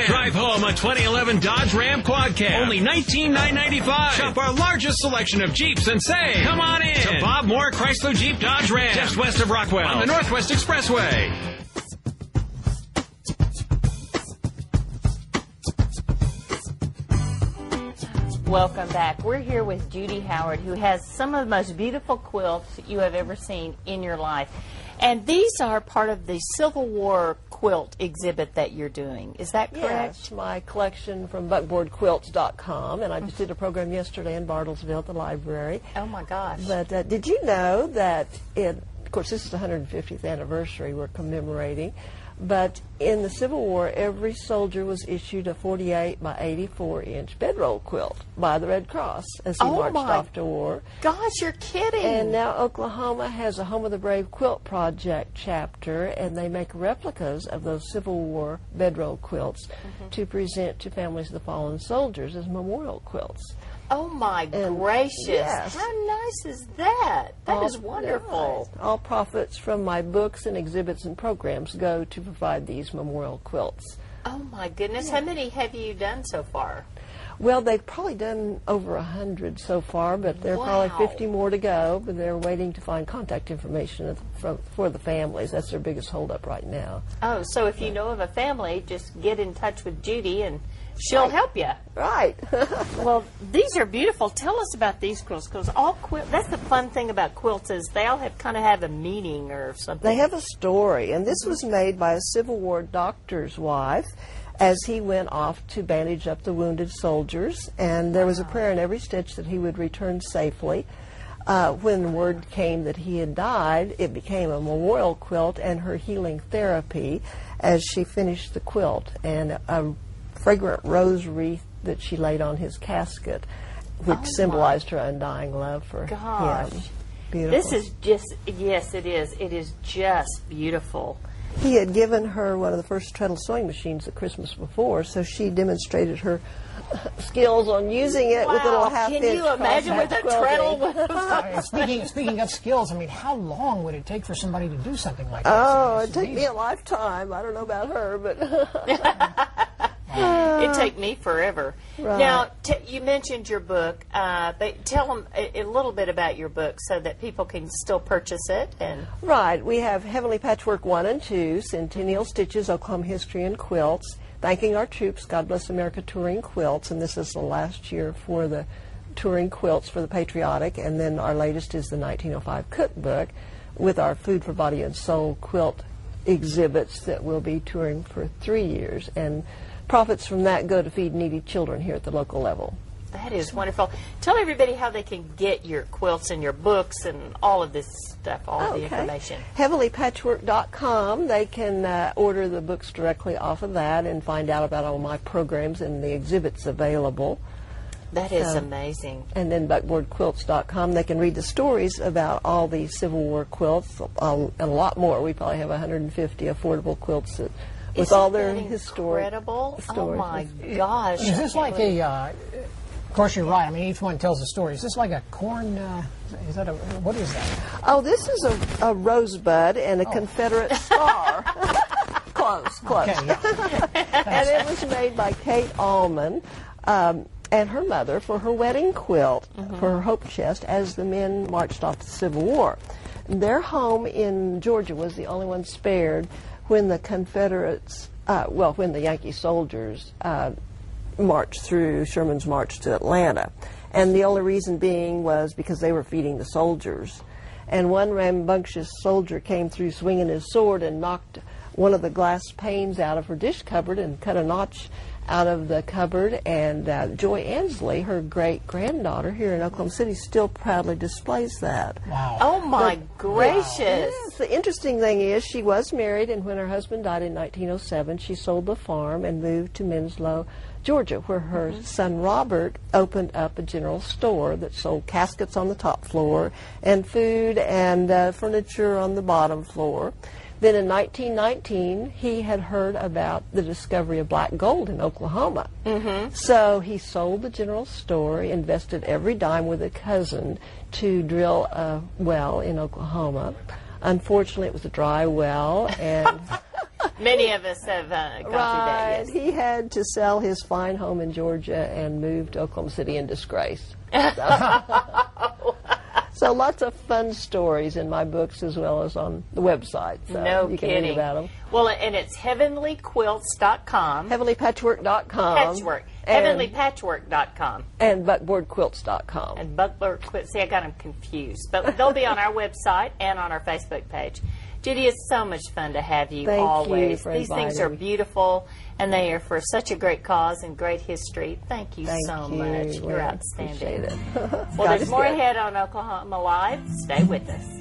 Ram. Drive home a 2011 Dodge Ram Quad Cab. Only $19,995. Shop our largest selection of Jeeps and save. Come on in to Bob Moore Chrysler Jeep Dodge Ram, just west of Rockwell on the Northwest Expressway. Welcome back. We're here with Judy Howard, who has some of the most beautiful quilts that you have ever seen in your life. And these are part of the Civil War quilt exhibit that you're doing. Is that correct? Yes, my collection from buckboardquilts.com, and I just did a program yesterday in Bartlesville at the library. Oh, my gosh. But did you know that, of course, this is the 150th anniversary we're commemorating, but in the Civil War, every soldier was issued a 48 by 84-inch bedroll quilt by the Red Cross as he marched off to war. Gosh, you're kidding. And now Oklahoma has a Home of the Brave Quilt Project chapter, and they make replicas of those Civil War bedroll quilts to present to families of the fallen soldiers as memorial quilts. Oh, my gracious. Yes. How nice is that? That is wonderful. Nice. All profits from my books and exhibits and programs go to provide these memorial quilts. Oh, my goodness. How many have you done so far? Well, they've probably done over 100 so far, but there are probably 50 more to go, but they're waiting to find contact information for the families. That's their biggest holdup right now. Oh, so if you know of a family, just get in touch with Judy and she'll help you. Right. Well, these are beautiful. Tell us about these quilts, because that's the fun thing about quilts is they all kind of have a meaning or something. They have a story, and this was made by a Civil War doctor's wife as he went off to bandage up the wounded soldiers, and there was a prayer in every stitch that he would return safely. When word came that he had died, it became a memorial quilt and her healing therapy as she finished the quilt, and a fragrant rose wreath that she laid on his casket, which symbolized her undying love for him. Beautiful. This is just, yes, it is. It is just beautiful. He had given her one of the first treadle sewing machines the Christmas before, so she demonstrated her skills on using it with little half-inch. Can you imagine what that treadle was? Speaking of skills, I mean, how long would it take for somebody to do something like that? Oh, it'd take me a lifetime. I don't know about her, but... It'd take me forever. Right. Now, you mentioned your book, but tell them a little bit about your book so that people can still purchase it. Right. We have Heavenly Patchwork 1 and 2, Centennial Stitches, Oklahoma History and Quilts, Thanking Our Troops, God Bless America Touring Quilts, and this is the last year for the touring quilts for the patriotic, and then our latest is the 1905 cookbook with our Food for Body and Soul quilt exhibits that will be touring for 3 years, and profits from that go to feed needy children here at the local level. That is wonderful. Tell everybody how they can get your quilts and your books and all of this stuff, all of the information. HeavenlyPatchwork.com. They can order the books directly off of that and find out about all my programs and the exhibits available. That is amazing. And then buckboardquilts.com. They can read the stories about all the Civil War quilts and a lot more. We probably have 150 affordable quilts that with all their incredible stories. Oh my gosh. Is this like a, of course you're right, I mean each one tells a story. Is this like a corn, is that what is that? Oh, this is a rosebud and a Confederate star. Close. Okay, yeah. And it was made by Kate Allman and her mother for her wedding quilt, for her hope chest, as the men marched off to the Civil War. Their home in Georgia was the only one spared when the Confederates, when the Yankee soldiers marched through Sherman's march to Atlanta. And the only reason being was because they were feeding the soldiers. And one rambunctious soldier came through swinging his sword and knocked one of the glass panes out of her dish cupboard and cut a notch out of the cupboard, and Joy Ansley, her great-granddaughter here in Oklahoma City, still proudly displays that. Wow. Oh, my gracious. Yes. The interesting thing is she was married, and when her husband died in 1907, she sold the farm and moved to Winslow, Georgia, where her son Robert opened up a general store that sold caskets on the top floor and food and furniture on the bottom floor. Then in 1919, he had heard about the discovery of black gold in Oklahoma. So he sold the general store, invested every dime with a cousin to drill a well in Oklahoma. Unfortunately, it was a dry well, and Many of us have gone through that, yes. He had to sell his fine home in Georgia and move to Oklahoma City in disgrace. So lots of fun stories in my books as well as on the website. So No you can kidding. read about them. Well, and it's heavenlyquilts.com. Heavenlypatchwork.com. Patchwork. Heavenlypatchwork.com. And buckboardquilts.com. And Buckboard Quilt. See, I got them confused. But they'll be on our website and on our Facebook page. Judy, it's so much fun to have you Thank you always. for These things are inviting me. beautiful, and they are for such a great cause and great history. Thank you Thank so you. much. You're Well, outstanding. appreciate it. Well, God there's is more good. ahead on Oklahoma Live. Stay with us.